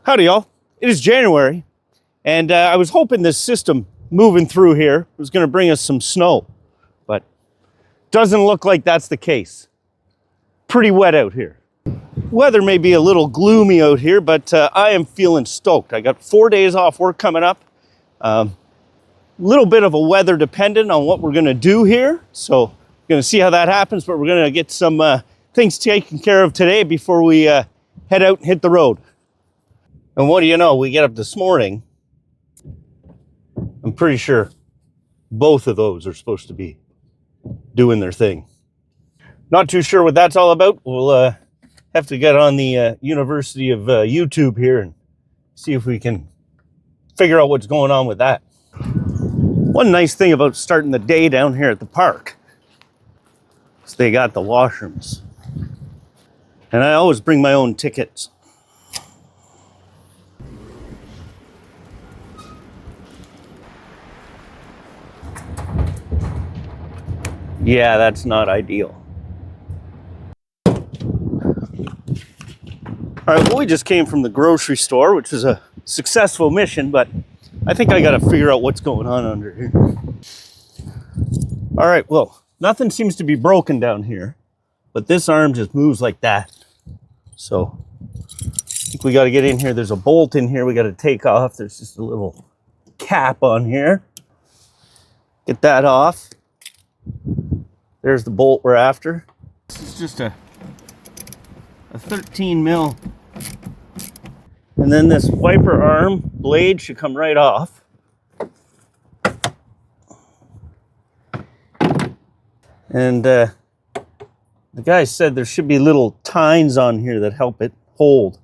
Howdy, y'all. It is January, and I was hoping this system moving through here was going to bring us some snow, but doesn't look like that's the case. Pretty wet out here. Weather may be a little gloomy out here, but I am feeling stoked. I got 4 days off work coming up. Little bit of a weather dependent on what we're going to do here, so we're going to see how that happens, but we're going to get some things taken care of today before we head out and hit the road. And what do you know, we get up this morning, I'm pretty sure both of those are supposed to be doing their thing. Not too sure what that's all about. We'll have to get on the University of YouTube here and see if we can figure out what's going on with that. One nice thing about starting the day down here at the park is they got the washrooms. And I always bring my own tickets. Yeah, that's not ideal. All right, well, we just came from the grocery store, which was a successful mission, but I think I got to figure out what's going on under here. All right, well, nothing seems to be broken down here, but this arm just moves like that. So I think we got to get in here. There's a bolt in here we got to take off. There's just a little cap on here. Get that off. There's the bolt we're after. This is just a 13 mil. And then this wiper arm blade should come right off. And the guy said there should be little tines on here that help it hold.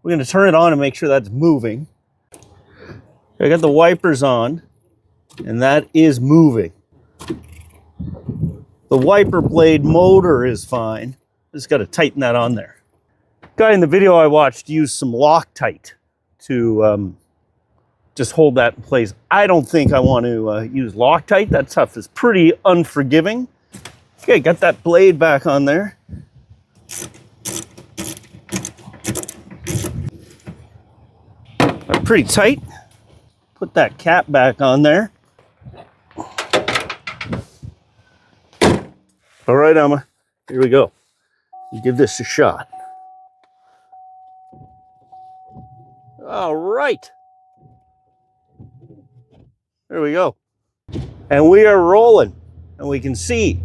We're going to turn it on and make sure that's moving. I got the wipers on, and that is moving. The wiper blade motor is fine. Just got to tighten that on there. Guy in the video I watched used some Loctite to just hold that in place. I don't think I want to use Loctite. That stuff is pretty unforgiving. Okay, got that blade back on there. Pretty tight. Put that cap back on there. All right, Emma, here we go. Give this a shot. All right. There we go. And we are rolling, and we can see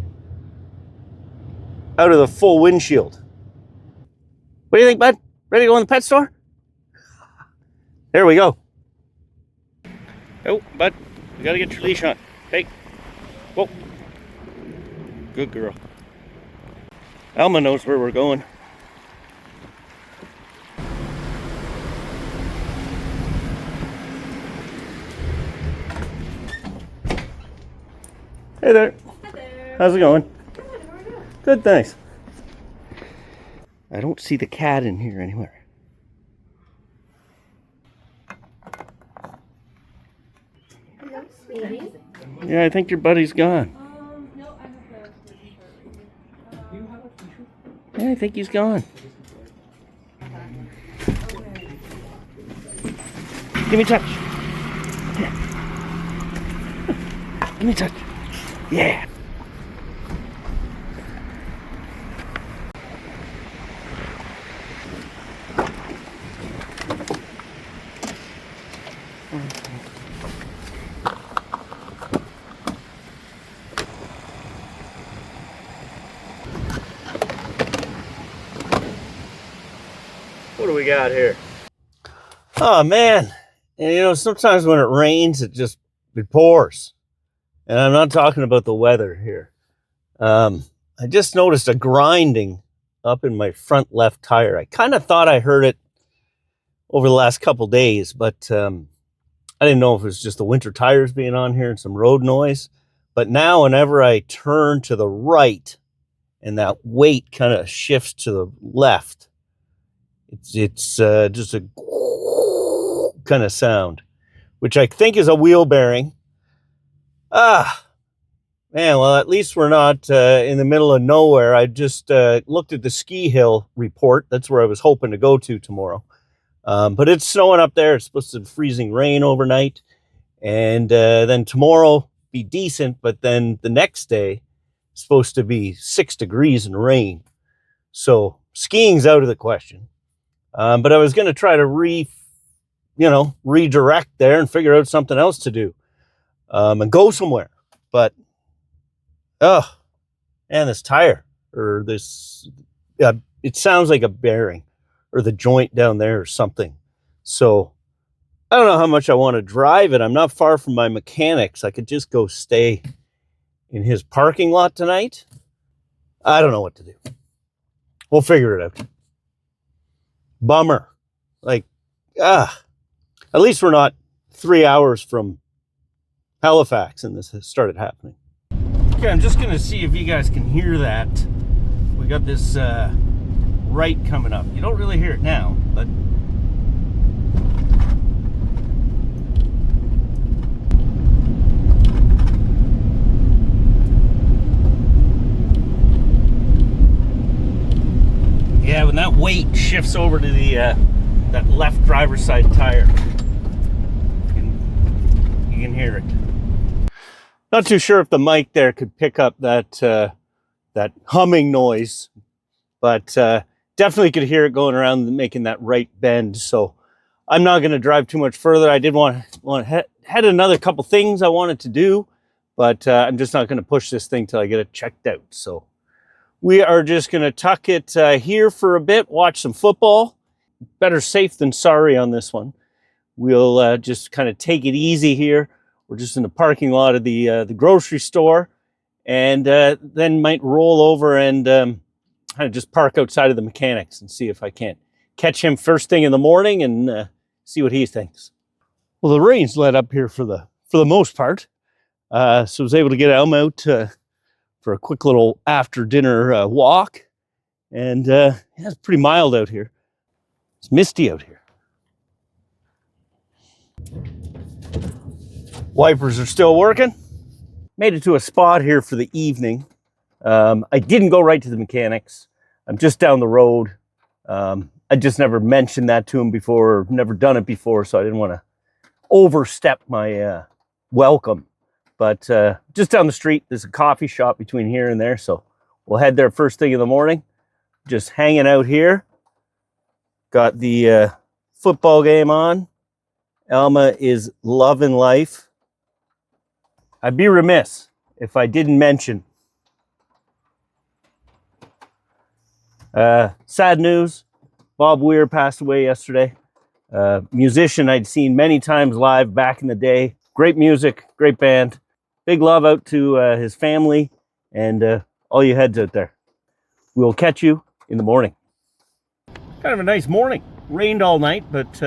out of the full windshield. What do you think, bud? Ready to go in the pet store? There we go. Oh, bud, you gotta get your leash on. Hey, whoa. Good girl. Alma knows where we're going. Hey there. Hi there. How's it going? Good. How are you? Good, thanks. I don't see the cat in here anywhere. Hello, sweetie. Yeah, I think your buddy's gone. No, I have the t-shirt. Yeah, I think he's gone. Give me a touch. Yeah. Give me a touch. Yeah. What do we got here? Oh man, and you know, sometimes when it rains, it pours. And I'm not talking about the weather here. I just noticed a grinding up in my front left tire. I kind of thought I heard it over the last couple days, but I didn't know if it was just the winter tires being on here and some road noise. But now whenever I turn to the right and that weight kind of shifts to the left, it's just a kind of sound, which I think is a wheel bearing. Ah, man, well, at least we're not in the middle of nowhere. I just looked at the ski hill report. That's where I was hoping to go to tomorrow. But it's snowing up there. It's supposed to be freezing rain overnight. And then tomorrow be decent, but then the next day it's supposed to be 6 degrees and rain. So skiing's out of the question. But I was going to try to redirect there and figure out something else to do and go somewhere. But, man, this tire or this, it sounds like a bearing or the joint down there or something. So I don't know how much I want to drive it. I'm not far from my mechanics. I could just go stay in his parking lot tonight. I don't know what to do. We'll figure it out. Bummer. Like, at least we're not 3 hours from Halifax and this has started happening. Okay, I'm just going to see if you guys can hear that. We got this right coming up. You don't really hear it now, but yeah, when that weight shifts over to the that left driver's side tire, you can hear it. Not too sure if the mic there could pick up that that humming noise, but definitely could hear it going around and making that right bend. So I'm not going to drive too much further. I did had another couple things I wanted to do, but I'm just not going to push this thing till I get it checked out. So we are just going to tuck it here for a bit, watch some football. Better safe than sorry on this one. We'll just kind of take it easy here. We're just in the parking lot of the grocery store, and then might roll over and kind of just park outside of the mechanics and see if I can't catch him first thing in the morning and see what he thinks. Well, the rain's let up here for the most part, so I was able to get Elm out for a quick little after dinner walk, and yeah, it's pretty mild out here. It's misty out here. Wipers are still working. Made it to a spot here for the evening. I didn't go right to the mechanics. I'm just down the road. I just never mentioned that to him before, or never done it before, so I didn't want to overstep my welcome. But just down the street, there's a coffee shop between here and there, so we'll head there first thing in the morning. Just hanging out here. Got the football game on. Alma is loving life. I'd be remiss if I didn't mention sad news. Bob Weir passed away yesterday. Musician I'd seen many times live back in the day. Great music, great band. Big love out to his family and all you heads out there. We'll catch you in the morning. Kind of a nice morning. Rained all night, but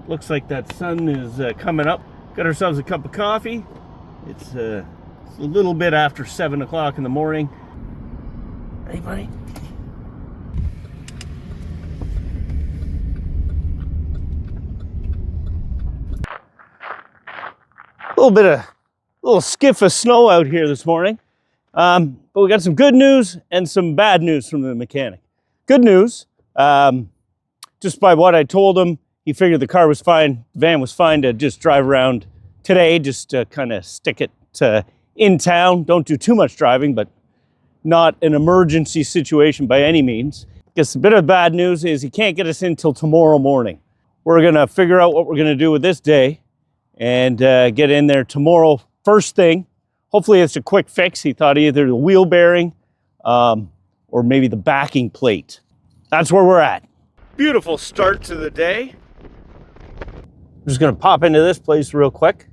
looks like that sun is coming up. Got ourselves a cup of coffee. It's a little bit after 7 o'clock in the morning. Hey, buddy. A little skiff of snow out here this morning. But we got some good news and some bad news from the mechanic. Good news, just by what I told him, he figured the car was fine, the van was fine to just drive around today, just to kind of stick it in town. Don't do too much driving, but not an emergency situation by any means. Guess a bit of bad news is he can't get us in till tomorrow morning. We're gonna figure out what we're gonna do with this day and get in there tomorrow first thing. Hopefully it's a quick fix. He thought either the wheel bearing or maybe the backing plate. That's where we're at. Beautiful start to the day. I'm just gonna pop into this place real quick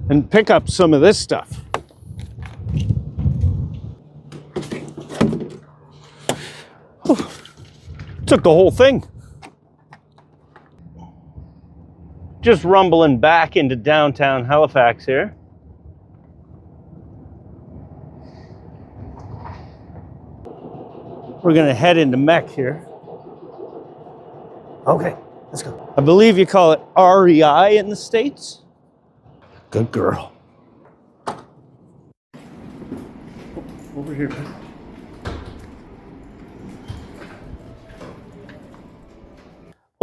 and pick up some of this stuff. Whew. Took the whole thing. Just rumbling back into downtown Halifax here. We're gonna head into Mech here. Okay, let's go. I believe you call it REI in the States. Good girl. Over here.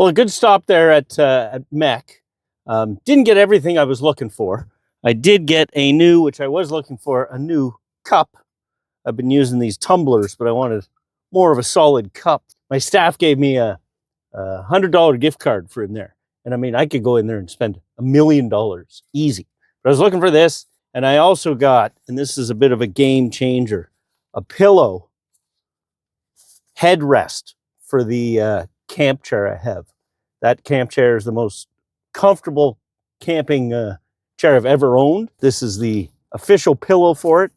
Well, a good stop there at Mech. Didn't get everything I was looking for. I did get a new, which I was looking for, a new cup. I've been using these tumblers, but I wanted more of a solid cup. My staff gave me a $100 gift card for in there. And I mean, I could go in there and spend $1 million easy. But I was looking for this, and I also got, and this is a bit of a game changer, a pillow headrest for the camp chair I have. That camp chair is the most comfortable camping chair I've ever owned. This is the official pillow for it.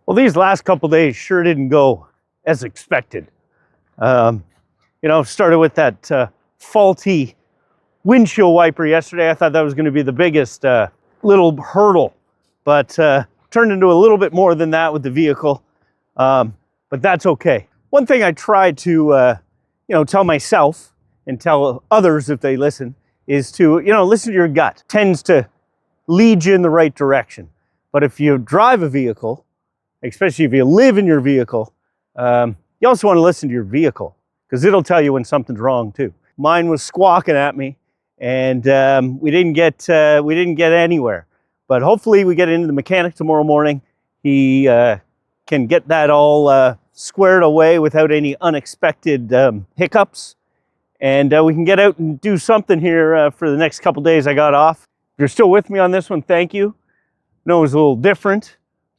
Well, these last couple days sure didn't go as expected. You know, started with that faulty windshield wiper yesterday. I thought that was going to be the biggest little hurdle, but turned into a little bit more than that with the vehicle. But that's okay. One thing I try to, you know, tell myself and tell others if they listen is to, you know, listen to your gut. It tends to lead you in the right direction. But if you drive a vehicle, especially if you live in your vehicle, you also want to listen to your vehicle because it'll tell you when something's wrong too. Mine was squawking at me, and we didn't get anywhere. But hopefully we get into the mechanic tomorrow morning. He can get that all squared away without any unexpected hiccups, and we can get out and do something here for the next couple days I got off. If you're still with me on this one, thank you. I know it was a little different,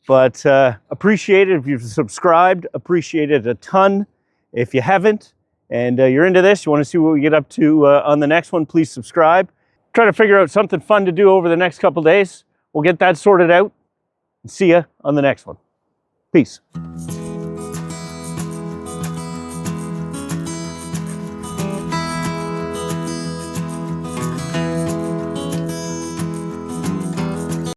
but appreciate it if you've subscribed. Appreciate it a ton. If you haven't, and you're into this, you want to see what we get up to on the next one, please subscribe. Try to figure out something fun to do over the next couple days. We'll get that sorted out. See ya on the next one. Peace.